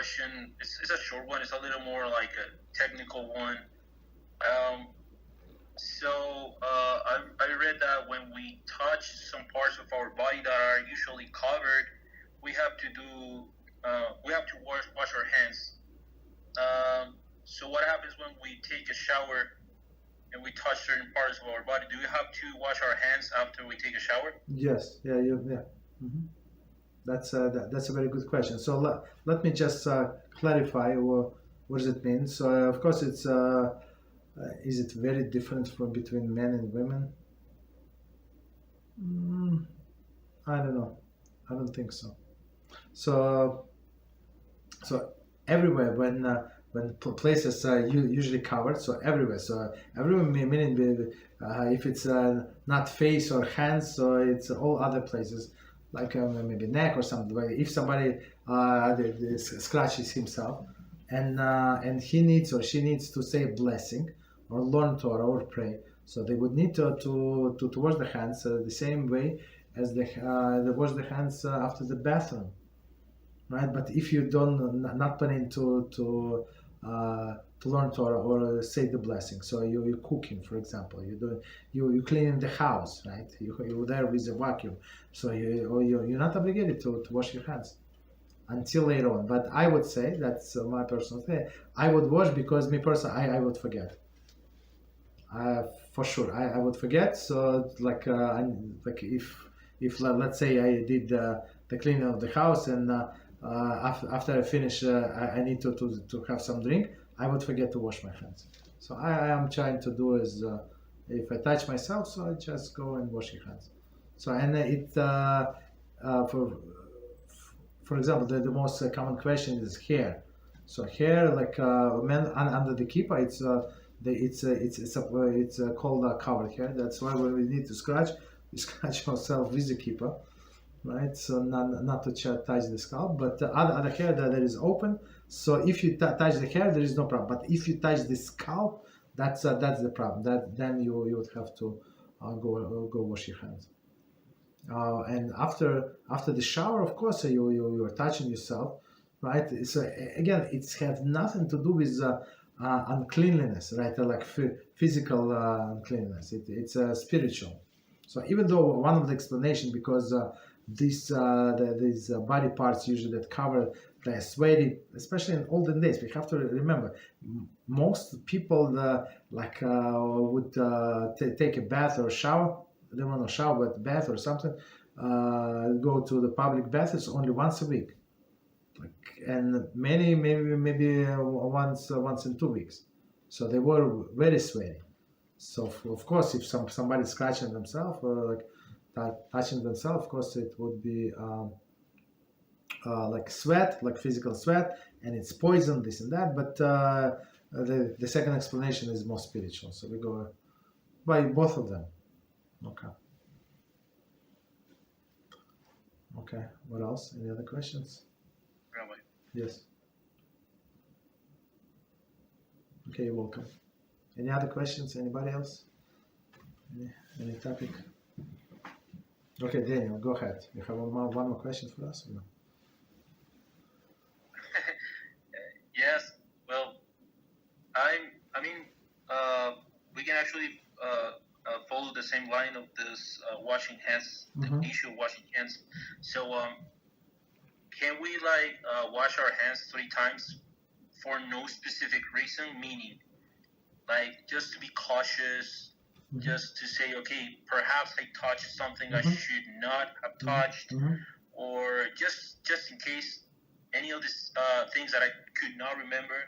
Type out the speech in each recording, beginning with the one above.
question. It's a short one. It's a little more like a technical one. I read that when we touch some parts of our body that are usually covered, we have to wash our hands. So what happens when we take a shower and we touch certain parts of our body? Do we have to wash our hands after we take a shower? Yes. Yeah. Mm-hmm. That's a very good question. So let me just clarify what does it mean. So of course it's is it very different from between men and women? I don't know. I don't think so. So everywhere when places are usually covered, so everywhere. So everywhere meaning if it's not face or hands, so it's all other places like maybe neck or something. If somebody scratches himself and he needs or she needs to say a blessing or learn Torah or pray, so they would need to wash the hands the same way as they wash the hands after the bathroom, right? But if you don't not planning to learn Torah or say the blessing, so you're cooking, for example, you cleaning the house, right? You're there with a vacuum, so you're not obligated to wash your hands until later on. But I would say, that's my personal thing, I would wash because me personally I would forget. For sure, I would forget. So like if let's say I did the cleaning of the house and after I finish I need to have some drink, I would forget to wash my hands. So I am trying to do is if I touch myself, so I just go and wash your hands. So and it for example, the most common question is hair. So hair, like men under the kippah, it's called covered hair. That's why when we need to scratch, we scratch ourselves with the kippah, right? So not to touch the scalp, but the other hair that is open. So if you touch the hair, there is no problem. But if you touch the scalp, that's the problem. Then you would have to go wash your hands. And after the shower, of course, you're touching yourself, right? So again, it has nothing to do with uncleanliness, right? Like physical uncleanliness. It's spiritual. So even though one of the explanation, because these body parts usually that cover the sweaty, especially in olden days, we have to remember most people would take a bath or a shower. They want to shower, but bath or something, go to the public baths only once a week, and many maybe once in 2 weeks. So they were very sweaty. So of course, if somebody scratching themselves or touching themselves, of course it would be like sweat, like physical sweat, and it's poison, this and that. But the second explanation is more spiritual. So we go by both of them. Okay. What else? Any other questions? Rabbi. Yes. Okay, you're welcome. Any other questions? Anybody else? Any topic? Okay, Daniel, go ahead. You have one more question for us or no? Yes. Well, we can actually follow the same line of this washing hands, the issue of washing hands. So, can we wash our hands 3 times for no specific reason? Meaning, just to be cautious, just to say, okay, perhaps I touched something I should not have touched, or just in case any of these things that I could not remember,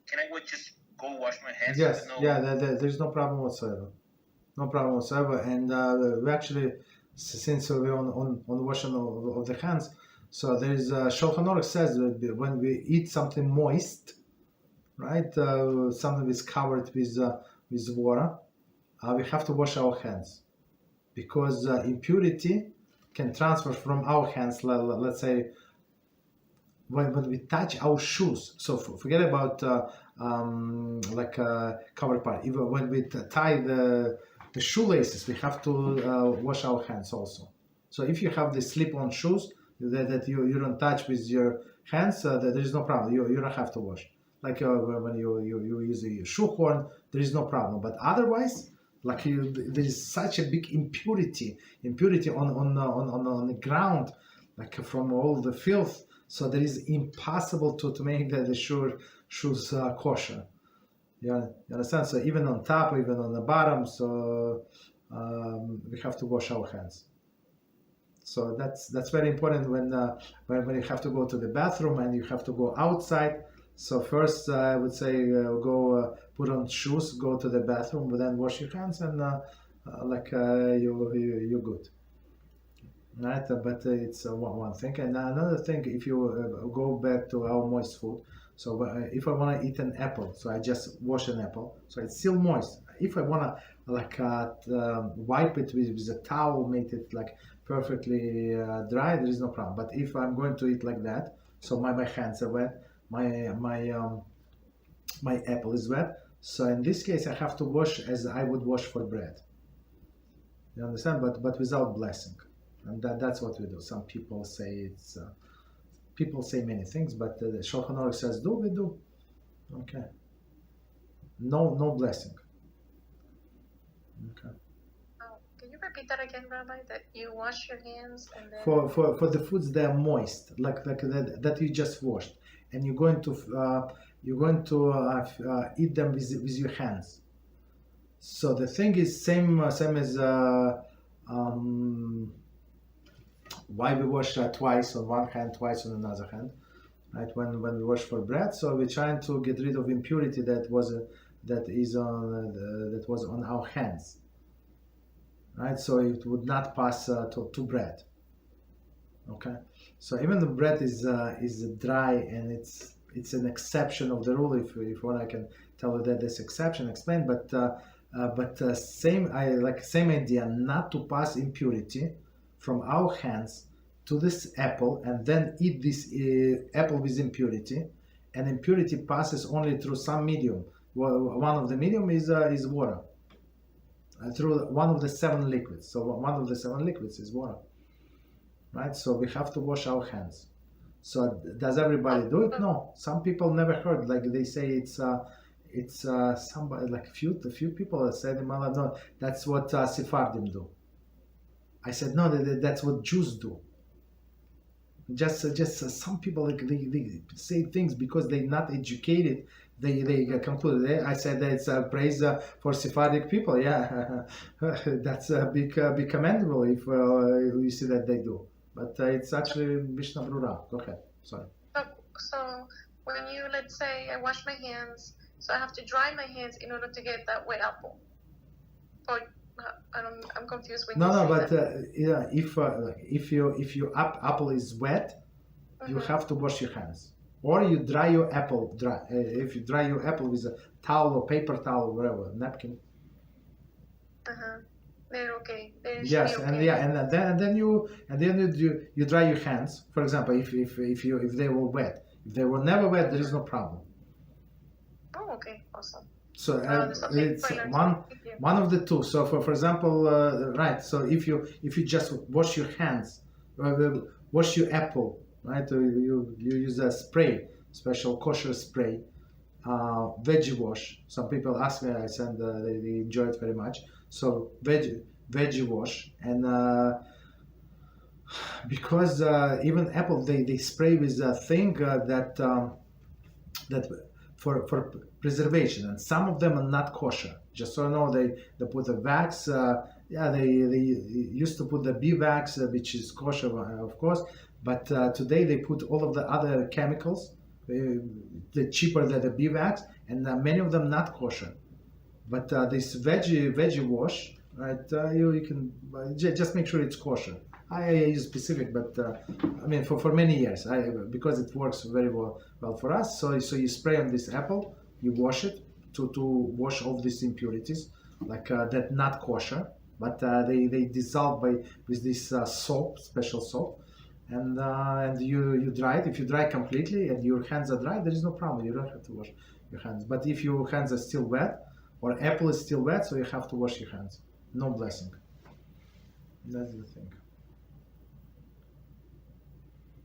can I just go wash my hands? Yes. There's no problem whatsoever. No problem whatsoever. And we actually, since we're on washing of the hands, so there is Shol HaMoed says that when we eat something moist, right, something is covered with water, we have to wash our hands, because impurity can transfer from our hands. Let's say when we touch our shoes. So forget about covered part. Even when we tie the shoelaces, we have to wash our hands also. So if you have the slip-on shoes, that you don't touch with your hands, there is no problem. You don't have to wash. Like when you use a shoehorn, there is no problem. But otherwise, like there is such a big impurity on the ground, like from all the filth. So there is impossible to make the shoes kosher. Yeah, you understand? So even on top, even on the bottom, so we have to wash our hands. So that's very important when you have to go to the bathroom and you have to go outside. So first, I would say go put on shoes, go to the bathroom, but then wash your hands, and you're good, right? But it's one thing, and another thing. If you go back to our moist food, so if I want to eat an apple, so I just wash an apple, so it's still moist. If I want to wipe it with a towel, make it like perfectly dry, there is no problem. But if I'm going to eat like that, so my hands are wet, my apple is wet, so in this case I have to wash as I would wash for bread. You understand? But without blessing, and that's what we do. Some people say people say many things, but the Shulchan Aruch says do, we do. Okay. No blessing. Okay. Can you repeat that again, Rabbi? That you wash your hands and then for the foods that are moist, like that you just washed, and you're going to eat them with your hands. So the thing is same as why we wash twice on one hand, twice on another hand, right? When we wash for bread, so we're trying to get rid of impurity that was on our hands, right? So it would not pass to bread. Okay, so even the bread is dry, and it's an exception of the rule. If one I can tell you that this exception explained, but same idea, not to pass impurity from our hands to this apple and then eat this apple with impurity, and impurity passes only through some medium. One of the medium is water, through one of the 7 liquids. So one of the 7 liquids is water, right? So we have to wash our hands. So does everybody do it? No. Some people never heard, like they say it's somebody, like a few people that said, no, that's what Sephardim do. I said, no, that's what Jews do. Just some people, like they say things because they're not educated. They conclude. I said that it's praise for Sephardic people. Yeah, that's a big commendable if you see that they do. But it's actually Mishnah Brura. Go ahead. Sorry. So when you, let's say, I wash my hands, so I have to dry my hands in order to get that wet apple. Or I'm confused when you say but that. if your apple is wet, Mm-hmm. you have to wash your hands, or you dry your apple dry. If you dry your apple with a towel or paper towel, whatever, napkin. They're okay. They Yes, should be and okay. yeah, and then you dry your hands. For example, if they were wet, if they were never wet, there is no problem. Oh, okay, awesome. So it's one of the two. So for example, right. So if you just wash your hands, wash your apple, right? You use a spray, special kosher spray, veggie wash. Some people ask me, I said they enjoy it very much. So veggie wash, and because even apple they spray with a thing that for preservation, and some of them are not kosher. Just so you know, they put the wax. They used to put the bee wax, which is kosher, of course, but today they put all of the other chemicals, the cheaper than the bee wax, and many of them not kosher. But this veggie wash, right? You can just make sure it's kosher. I use specific, but I mean for many years, because it works very well for us. So you spray on this apple, you wash it to wash off these impurities, like that not kosher, but they dissolve with this soap, special soap, and you dry it. If you dry completely and your hands are dry, there is no problem. You don't have to wash your hands. But if your hands are still wet, or apple is still wet, so you have to wash your hands. No blessing. That's the thing.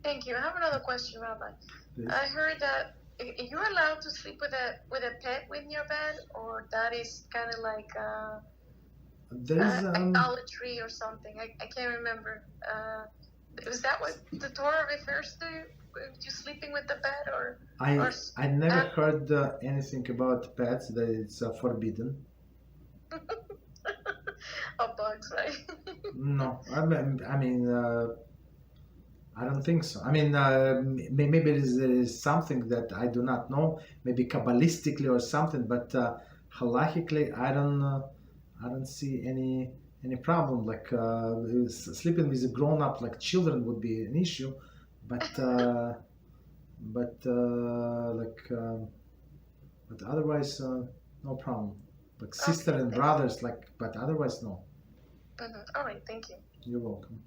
Thank you. I have another question, Rabbi. Please. I heard that you're allowed to sleep with a pet in your bed, or that is kind of like There is idolatry or something. I can't remember. Is that what the Torah refers to? You sleeping with the pet, or I never heard anything about pets that it's forbidden. Or bugs, right? No, I mean I don't think so. I mean, maybe there is something that I do not know, maybe kabbalistically or something, but halachically, I don't see any problem. Like sleeping with a grown up, like children, would be an issue, but but but otherwise, no problem. Like sister and brothers, like, but otherwise, no. All right, thank you. You're welcome.